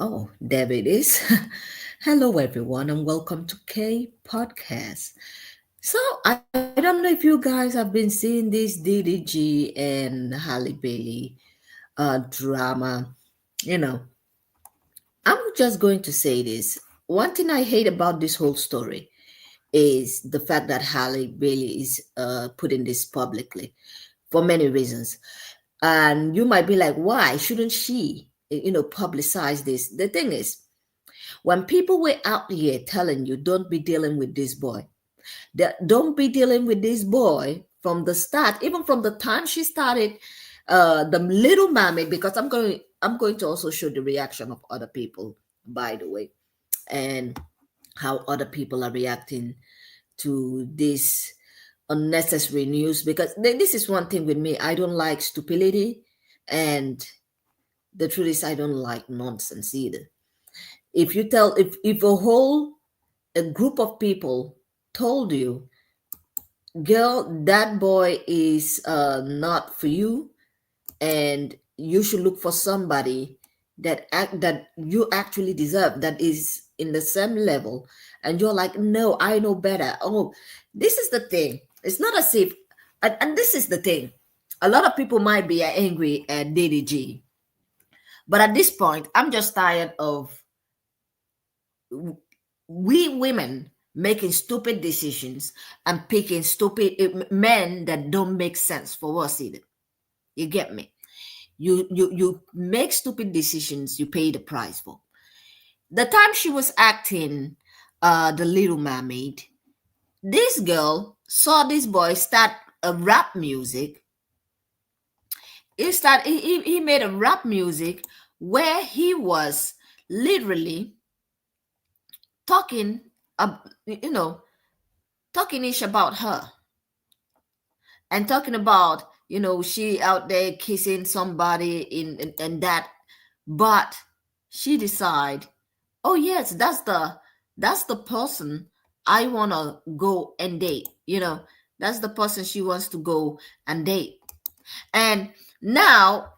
Oh, there it is. Hello, everyone, and welcome to K Podcast. So, I don't know if you guys have been seeing this DDG and Halle Bailey drama. You know, I'm just going to say this. One thing I hate about this whole story is the fact that Halle Bailey is putting this publicly for many reasons. And you might be like, why shouldn't she, publicize this? The thing is, when people were out here telling you, don't be dealing with this boy, don't be dealing with this boy from the start, even from the time she started the Little Mermaid, because I'm going to also show the reaction of other people, by the way, and how other people are reacting to this unnecessary news. Because this is one thing with me, I don't like stupidity, and the truth is I don't like nonsense either. If a group of people told you, girl, that boy is not for you, and you should look for somebody that you actually deserve, that is in the same level, and you're like, no, I know better. Oh, this is the thing. It's not as if, and this is the thing. A lot of people might be angry at DDG, but at this point, I'm just tired of we women making stupid decisions and picking stupid men that don't make sense for us either. You get me? You make stupid decisions, you pay the price for. The time she was acting the Little Mermaid, this girl saw this boy start a rap music. He made a rap music where he was literally talking, you know, talking ish about her, and talking about, she out there kissing somebody in that, but she decide, oh yes, that's the person I want to go and date. That's the person she wants to go and date. And now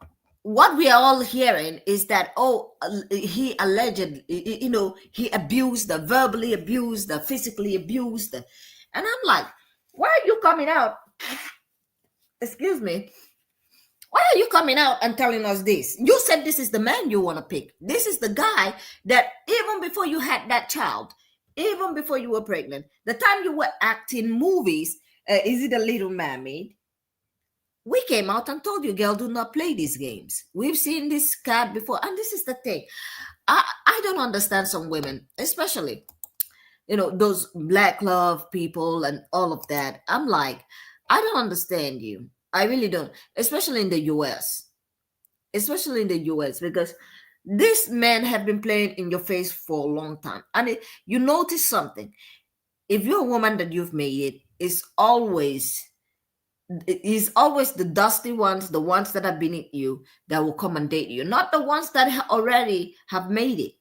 what we are all hearing is that, oh, he allegedly, he abused her, verbally abused her, physically abused her. And I'm like, why are you coming out, excuse me, why are you coming out and telling us this? You said this is the man you want to pick. This is the guy that even before you had that child, even before you were pregnant, the time you were acting movies, is it a Little Mermaid? We came out and told you, girl, do not play these games. We've seen this card before. And this is the thing. I don't understand some women, especially, those black love people and all of that. I'm like, I don't understand you. I really don't, especially in the US. Especially in the US, because these men have been playing in your face for a long time. And you notice something. If you're a woman that you've made it's always the dusty ones, the ones that have beneath you, that will come and date you, not the ones that already have made it.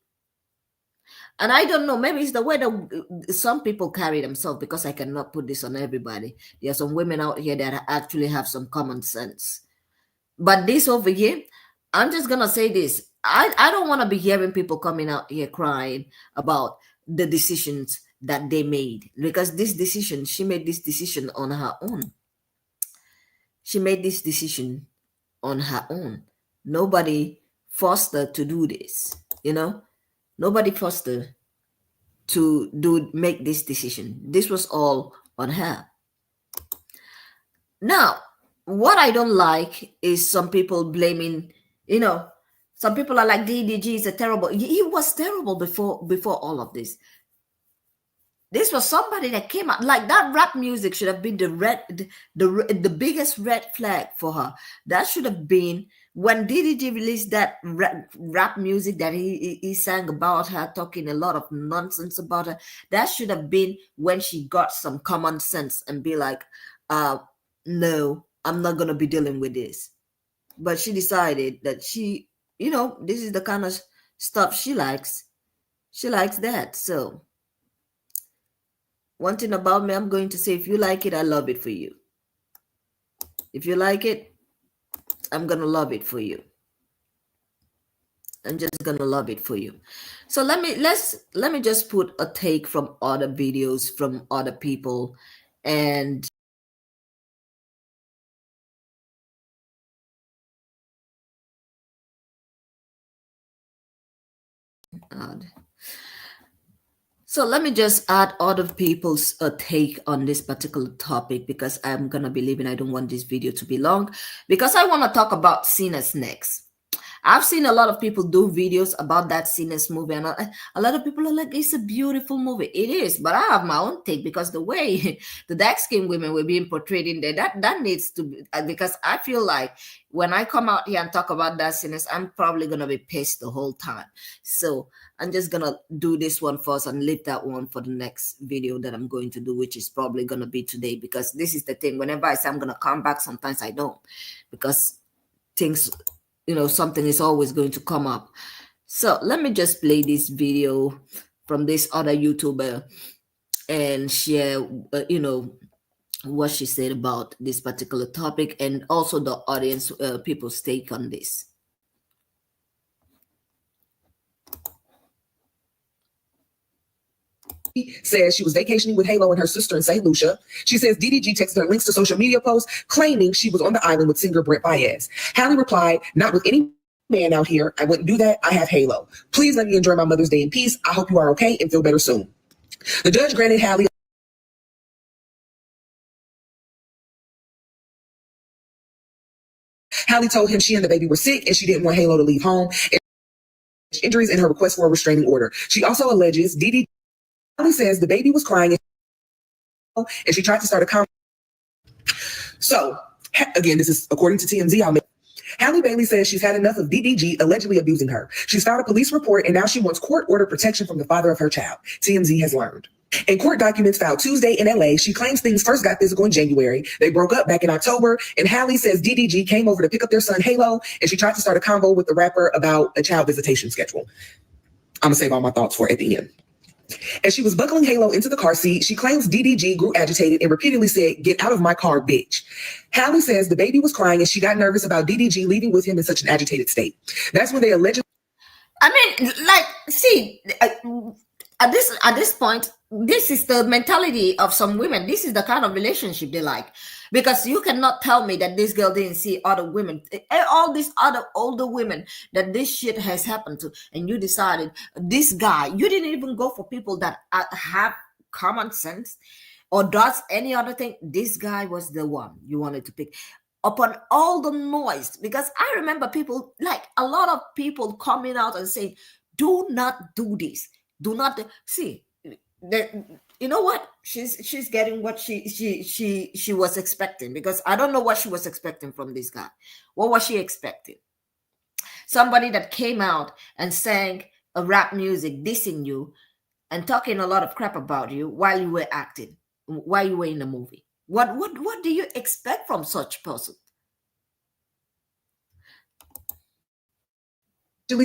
And I don't know, maybe it's the way that some people carry themselves, because I cannot put this on everybody. There are some women out here that actually have some common sense. But this over here, I'm just gonna say this. I don't want to be hearing people coming out here crying about the decisions that they made, because she made this decision on her own. She made this decision on her own. Nobody forced her to do this, Nobody forced her to make this decision. This was all on her. Now, what I don't like is some people blaming, some people are like, DDG is a terrible. He was terrible before all of this. This was somebody that came out like that. Rap music should have been the biggest red flag for her. That should have been when DDG released that rap music that he sang about her, talking a lot of nonsense about her. That should have been when she got some common sense and be like, no, I'm not gonna be dealing with this. But she decided that this is the kind of stuff she likes. She likes that. So one thing about me, I'm going to say, if you like it, I love it for you. If you like it, I'm gonna love it for you. I'm just gonna love it for you. So let me just put a take from other videos from other people, and add. So let me just add other people's take on this particular topic because I'm gonna be leaving. I don't want this video to be long because I want to talk about sinners next. I've seen a lot of people do videos about that Sinners movie, and a lot of people are like, "It's a beautiful movie." It is, but I have my own take because the way the dark skinned women were being portrayed in there, that needs to be because I feel like when I come out here and talk about that Sinners, I'm probably gonna be pissed the whole time. So I'm just gonna do this one first and leave that one for the next video that I'm going to do, which is probably gonna be today because this is the thing. Whenever I say I'm gonna come back, sometimes I don't because things something is always going to come up. So let me just play this video from this other YouTuber and share what she said about this particular topic and also the audience people's take on this. Says she was vacationing with Halo and her sister in St. Lucia. She says DDG texted her links to social media posts claiming she was on the island with singer Brent Baez. Halle replied, "Not with any man out here. I wouldn't do that. I have Halo. Please let me enjoy my Mother's Day in peace. I hope you are okay and feel better soon." The judge granted Halle told him she and the baby were sick and she didn't want Halo to leave home. Injuries in her request for a restraining order. She also alleges DDG says the baby was crying and she tried to start a conversation. So, again, this is according to TMZ. Halle Bailey says she's had enough of DDG allegedly abusing her. She's filed a police report and now she wants court-ordered protection from the father of her child, TMZ has learned. In court documents filed Tuesday in LA, she claims things first got physical in January. They broke up back in October, and Halle says DDG came over to pick up their son Halo, and she tried to start a convo with the rapper about a child visitation schedule. I'm gonna save all my thoughts for at the end. As she was buckling Halo into the car seat, she claims DDG grew agitated and repeatedly said, "Get out of my car, bitch." Halle says the baby was crying and she got nervous about DDG leaving with him in such an agitated state. That's when they allegedly... I mean, like, see, at this point, this is the mentality of some women. This is the kind of relationship they like. Because you cannot tell me that this girl didn't see other women, all these other older women that this shit has happened to, and you decided this guy, you didn't even go for people that have common sense or does any other thing. This guy was the one you wanted to pick upon all the noise. Because I remember people, like a lot of people coming out and saying, "Do not do this. Do not see." You know what? She's getting what she was expecting, because I don't know what she was expecting from this guy. What was she expecting? Somebody that came out and sang a rap music dissing you and talking a lot of crap about you while you were acting, while you were in the movie. What do you expect from such person?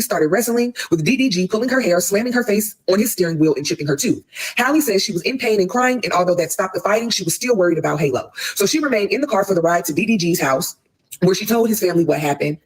Started wrestling with DDG, pulling her hair, slamming her face on his steering wheel, and chipping her tooth. Halle says she was in pain and crying, and although that stopped the fighting, she was still worried about Halo. So she remained in the car for the ride to DDG's house, where she told his family what happened.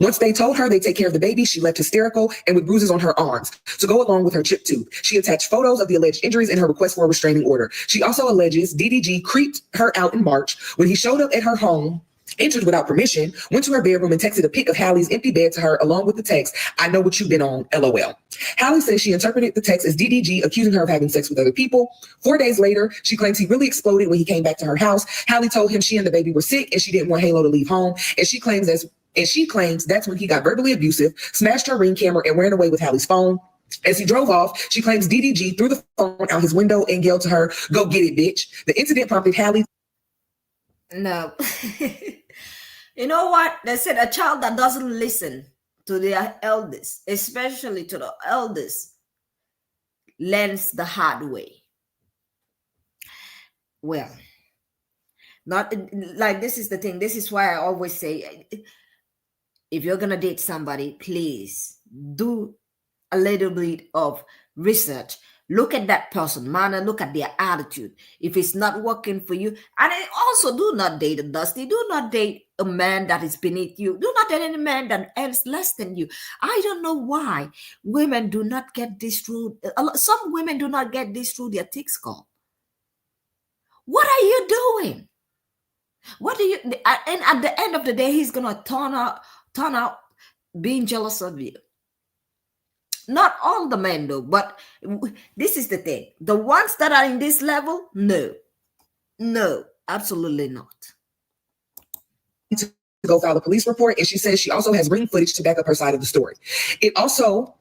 Once they told her they'd take care of the baby, she left hysterical and with bruises on her arms to go along with her chipped tooth. She attached photos of the alleged injuries in her request for a restraining order. She also alleges DDG creeped her out in March when he showed up at her home, entered without permission, went to her bedroom and texted a pic of Halle's empty bed to her along with the text, "I know what you've been on, LOL." Halle says she interpreted the text as DDG accusing her of having sex with other people. 4 days later, she claims he really exploded when he came back to her house. Halle told him she and the baby were sick and she didn't want Halo to leave home. And she claims that's when he got verbally abusive, smashed her Ring camera, and ran away with Halle's phone. As he drove off, she claims DDG threw the phone out his window and yelled to her, "Go get it, bitch." The incident prompted Halle... No. You know what? They said a child that doesn't listen to their elders, especially to the elders, learns the hard way. Well, not like, this is the thing. This is why I always say, if you're going to date somebody, please do a little bit of research Look at that person, man, and look at their attitude. If it's not working for you, and also do not date a dusty. Do not date a man that is beneath you. Do not date any man that is less than you. I don't know why women do not get this through. Some women do not get this through their thick skull. What are you doing? What do you? And at the end of the day, he's gonna turn out being jealous of you. Not all the men though, but this is the thing. The ones that are in this level, no, no, absolutely not. To go file a police report, and she says she also has ring footage to back up her side of the story. It also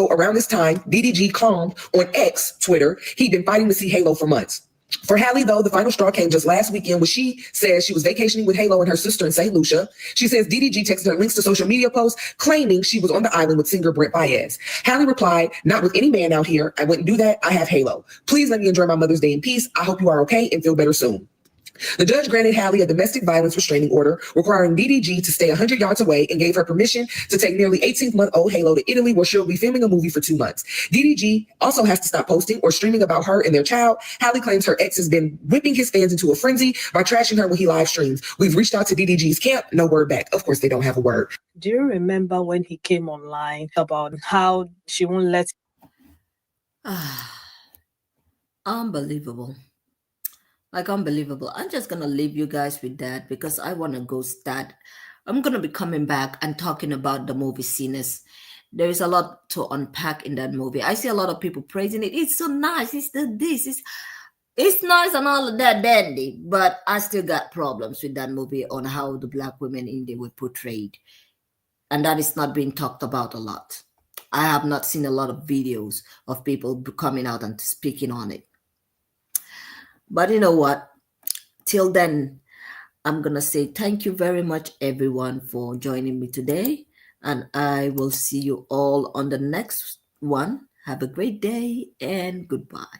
around this time, DDG calmed on X Twitter. He'd been fighting to see Halo for months. For Halle, though, the final straw came just last weekend when she says she was vacationing with Halo and her sister in St. Lucia. She says DDG texted her links to social media posts claiming she was on the island with singer Brent Baez. Halle replied, "Not with any man out here. I wouldn't do that. I have Halo. Please let me enjoy my Mother's Day in peace. I hope you are okay and feel better soon." The judge granted Halle a domestic violence restraining order requiring DDG to stay 100 yards away and gave her permission to take nearly 18-month-old Halo to Italy, where she'll be filming a movie for 2 months. DDG also has to stop posting or streaming about her and their child. Halle claims her ex has been whipping his fans into a frenzy by trashing her when he live streams. We've reached out to DDG's camp, no word back. Of course, they don't have a word. Do you remember when he came online about how she won't let? Unbelievable. Like, unbelievable. I'm just gonna leave you guys with that because I want to go start. I'm gonna be coming back and talking about the movie Sinners. There is a lot to unpack in that movie. I see a lot of people praising it. It's so nice. It's nice and all of that dandy, but I still got problems with that movie on how the black women in there were portrayed, and that is not being talked about a lot. I have not seen a lot of videos of people coming out and speaking on it. But you know what? Till then, I'm going to say thank you very much, everyone, for joining me today. And I will see you all on the next one. Have a great day and goodbye.